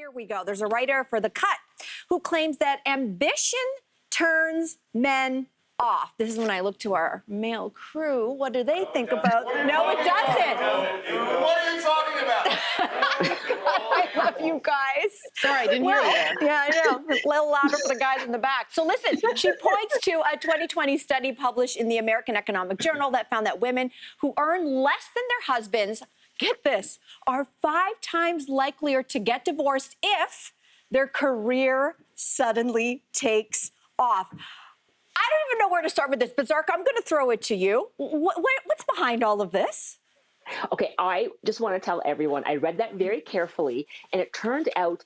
Here we go. There's a writer for The Cut who claims that ambition turns men off. This is when I look to our male crew. What do they think about? No, it doesn't. What are you talking about? God, I love you guys. Sorry, I didn't hear you there. Yeah, I know. A little louder for the guys in the back. So listen, she points to a 2020 study published in the American Economic Journal that found that women who earn less than their husbands, get this, are 5 times likelier to get divorced if their career suddenly takes off. I don't even know where to start with this, but Zarka, I'm going to throw it to you. What's behind all of this? Okay, I just want to tell everyone, I read that very carefully, and it turned out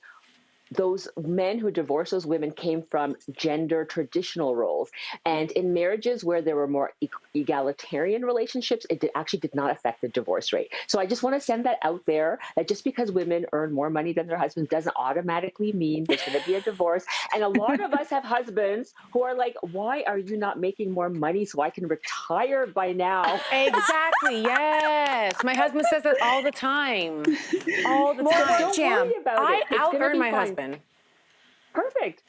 those men who divorced those women came from gender traditional roles. And in marriages where there were more egalitarian relationships, it actually did not affect the divorce rate. So I just want to send that out there, that just because women earn more money than their husbands doesn't automatically mean there's going to be a divorce. And a lot of us have husbands who are like, why are you not making more money so I can retire by now? Exactly, yes. My husband says that all the time. All the time. Don't worry about I it. It's out gonna earn be my fine. husband. Perfect.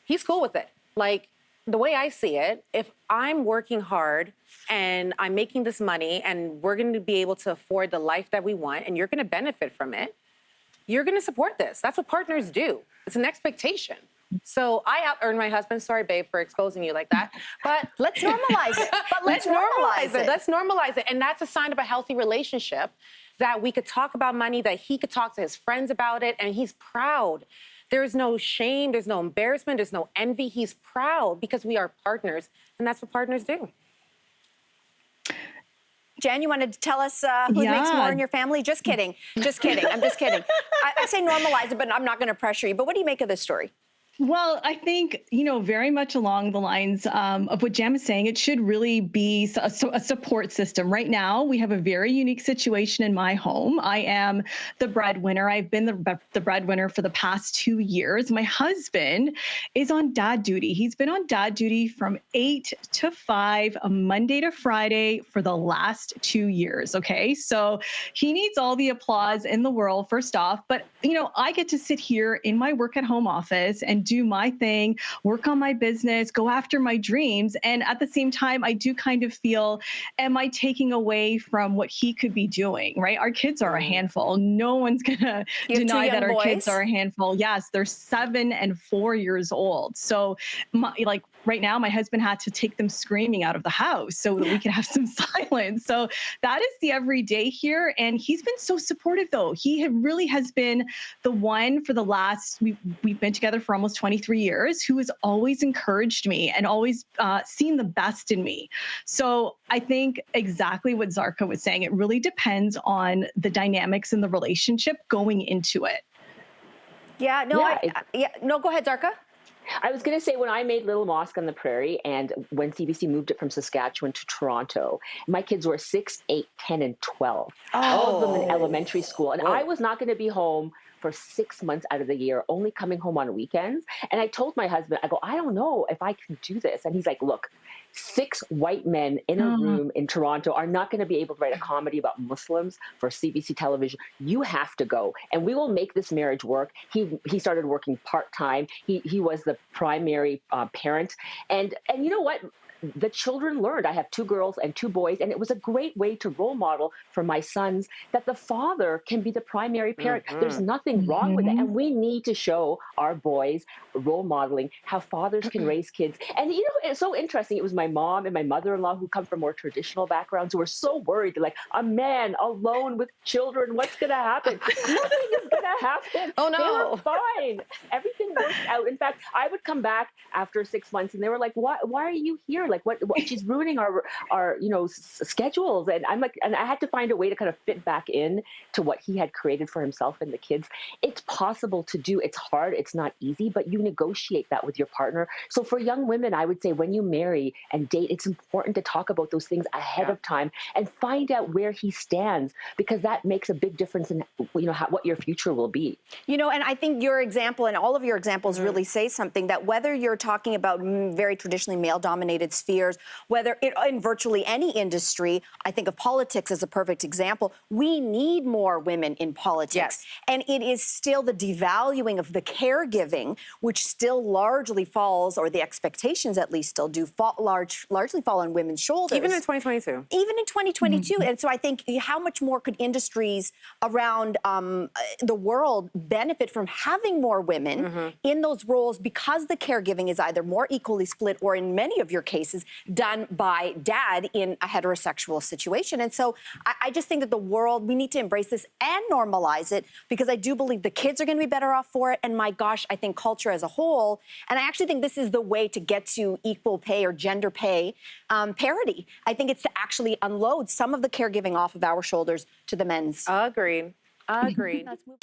He's cool with it. Like, the way I see it, if I'm working hard and I'm making this money and we're going to be able to afford the life that we want and you're going to benefit from it, you're going to support this. That's what partners do. It's an expectation. So I out-earn my husband. Sorry, babe, for exposing you like that. But Let's normalize it. But let's normalize it. Let's normalize it. And that's a sign of a healthy relationship, that we could talk about money, that he could talk to his friends about it, and he's proud. There's no shame, there's no embarrassment, there's no envy. He's proud because we are partners, and that's what partners do. Jen, you wanted to tell us who makes more in your family? Just kidding. Just kidding. I'm just kidding. I say normalize it, but I'm not going to pressure you. But what do you make of this story? Well, I think, very much along the lines of what Jem is saying, it should really be a support system. Right now, we have a very unique situation in my home. I am the breadwinner. I've been the breadwinner for the past 2 years. My husband is on dad duty. He's been on dad duty from 8 to 5, Monday to Friday for the last 2 years. Okay, so he needs all the applause in the world, first off. But, I get to sit here in my work at home office and do my thing, work on my business, go after my dreams. And at the same time, I do kind of feel, am I taking away from what he could be doing, right? Our kids are a handful. No one's going to deny that our kids are a handful. Yes, they're 7 and 4 years old. So right now, my husband had to take them screaming out of the house so that we could have some silence. So that is the everyday here. And he's been so supportive, though. He really has been the one for the last, we've been together for almost 23 years, who has always encouraged me and always seen the best in me. So I think exactly what Zarka was saying, it really depends on the dynamics in the relationship going into it. Yeah, no, go ahead, Zarka. I was going to say, when I made Little Mosque on the Prairie and when CBC moved it from Saskatchewan to Toronto, my kids were 6, 8, 10, and 12. All of them in elementary school. And I was not going to be home for 6 months out of the year, only coming home on weekends. And I told my husband, I go, I don't know if I can do this. And he's like, look, 6 white men in a room in Toronto are not going to be able to write a comedy about Muslims for CBC television. You have to go, and we will make this marriage work. He started working part-time. He was the primary parent. And you know what? The children learned. I have 2 girls and 2 boys, and it was a great way to role model for my sons that the father can be the primary parent. There's nothing wrong with it. And we need to show our boys role modeling how fathers can raise kids. And, it's so interesting. It was my mom and my mother-in-law who come from more traditional backgrounds who were so worried. They're like, a man alone with children, what's going to happen? Nothing is going to happen. Oh, no. They were fine. Everything worked out. In fact, I would come back after 6 months and they were like, why are you here? Like, what she's ruining our schedules. And I'm like, and I had to find a way to kind of fit back in to what he had created for himself and the kids. It's possible to do. It's hard. It's not easy, but you negotiate that with your partner. So for young women, I would say when you marry and date, it's important to talk about those things ahead of time and find out where he stands, because that makes a big difference in, what your future will be. And I think your example and all of your examples really say something, that whether you're talking about very traditionally male-dominated spheres, whether in virtually any industry. I think of politics as a perfect example. We need more women in politics. Yes. And it is still the devaluing of the caregiving, which still largely falls, or the expectations at least still do, largely fall on women's shoulders. Even in 2022. Even in 2022. And so I think how much more could industries around the world benefit from having more women in those roles, because the caregiving is either more equally split or in many of your cases done by dad in a heterosexual situation. And so I just think that the world, we need to embrace this and normalize it, because I do believe the kids are going to be better off for it. And my gosh, I think culture as a whole, and I actually think this is the way to get to equal pay or gender pay parity. I think it's to actually unload some of the caregiving off of our shoulders to the men's. Agreed. Agreed. Let's move.